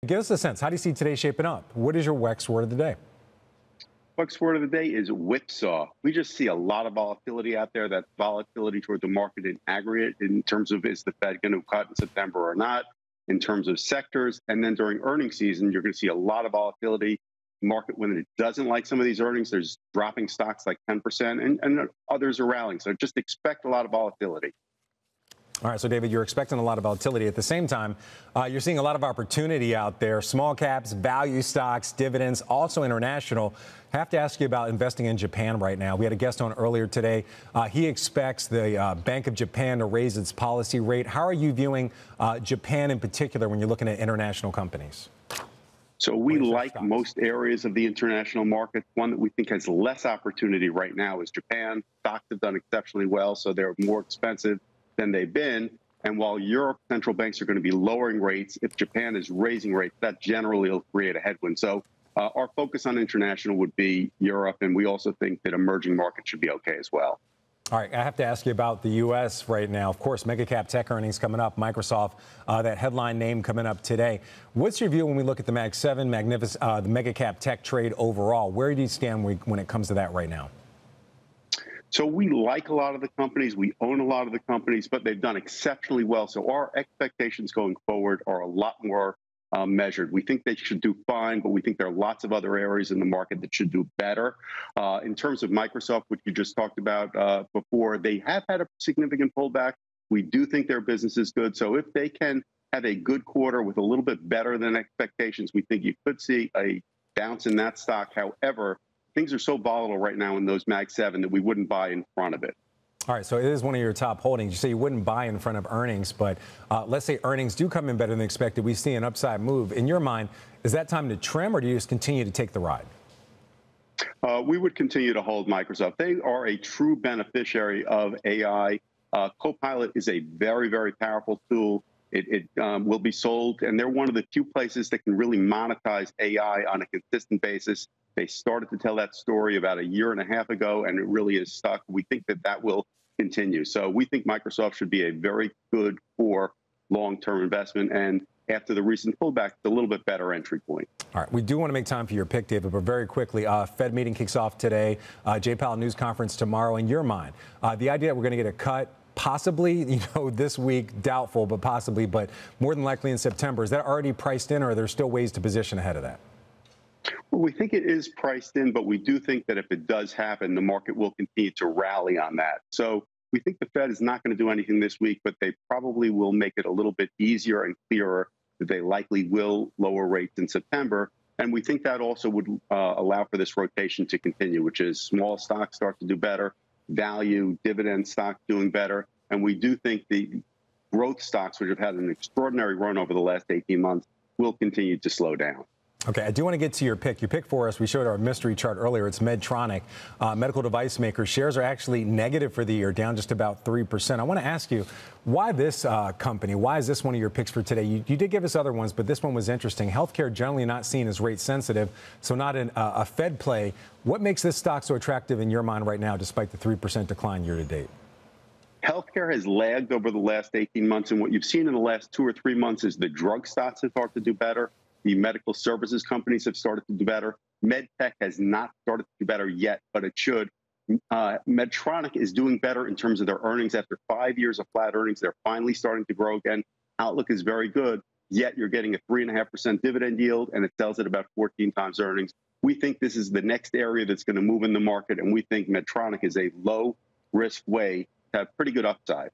Give us a sense. How do you see today shaping up? What is your WEX word of the day? WEX word of the day is whipsaw. We just see a lot of volatility out there. That volatility toward the market in aggregate in terms of is the Fed going to cut in September or not, in terms of sectors. And then during earnings season, you're going to see a lot of volatility. Market, when it doesn't like some of these earnings, there's dropping stocks like 10% and others are rallying. So just expect a lot of volatility. All right, so David, you're expecting a lot of volatility. At the same time, you're seeing a lot of opportunity out there. Small caps, value stocks, dividends, also international. I have to ask you about investing in Japan right now. We had a guest on earlier today. He expects the Bank of Japan to raise its policy rate. How are you viewing Japan in particular when you're looking at international companies? So we like most areas of the international market. One that we think has less opportunity right now is Japan. Stocks have done exceptionally well, so they're more expensive than they've been. And while Europe central banks are going to be lowering rates, if Japan is raising rates, that generally will create a headwind. So our focus on international would be Europe, and we also think that emerging markets should be okay as well. All right, I have to ask you about the U.S. right now. Of course, mega cap tech earnings coming up. Microsoft, that headline name coming up today. What's your view when we look at the Mag 7, the mega cap tech trade overall? Where do you stand when it comes to that right now? So we like a lot of the companies. We own a lot of the companies, but they've done exceptionally well. So our expectations going forward are a lot more measured. We think they should do fine, but we think there are lots of other areas in the market that should do better. In terms of Microsoft, which you just talked about before, they have had a significant pullback. We do think their business is good. So if they can have a good quarter with a little bit better than expectations, we think you could see a bounce in that stock. However, things are so volatile right now in those Mag 7 that we wouldn't buy in front of it. All right, so it is one of your top holdings. You say you wouldn't buy in front of earnings, but let's say earnings do come in better than expected. We see an upside move. In your mind, is that time to trim, or do you just continue to take the ride? We would continue to hold Microsoft. They are a true beneficiary of AI. Copilot is a very, very powerful tool. It will be sold, and they're one of the few places that can really monetize AI on a consistent basis. They started to tell that story about a year and a half ago, and it really is stuck. We think that that will continue. So we think Microsoft should be a very good core long-term investment. And after the recent pullback, it's a little bit better entry point. All right. We do want to make time for your pick, David, but very quickly, Fed meeting kicks off today, J-Powell news conference tomorrow. In your mind, the idea that we're going to get a cut, possibly, this week, doubtful, but possibly, but more than likely in September, is that already priced in, or are there still ways to position ahead of that? Well, we think it is priced in, but we do think that if it does happen, the market will continue to rally on that. So we think the Fed is not going to do anything this week, but they probably will make it a little bit easier and clearer that they likely will lower rates in September. And we think that also would allow for this rotation to continue, which is small stocks start to do better, value, dividend stocks doing better. And we do think the growth stocks, which have had an extraordinary run over the last 18 months, will continue to slow down. Okay, I do want to get to your pick. Your pick for us, we showed our mystery chart earlier. It's Medtronic, medical device maker. Shares are actually negative for the year, down just about 3%. I want to ask you, why this company? Why is this one of your picks for today? You did give us other ones, but this one was interesting. Healthcare generally not seen as rate sensitive, so not a Fed play. What makes this stock so attractive in your mind right now, despite the 3% decline year to date? Healthcare has lagged over the last 18 months, and what you've seen in the last 2 or 3 months is the drug stocks have started to do better. The medical services companies have started to do better. MedTech has not started to do better yet, but it should. Medtronic is doing better in terms of their earnings. After 5 years of flat earnings, they're finally starting to grow again. Outlook is very good, yet you're getting a 3.5% dividend yield, and it sells at about 14 times earnings. We think this is the next area that's going to move in the market, and we think Medtronic is a low-risk way to have pretty good upside.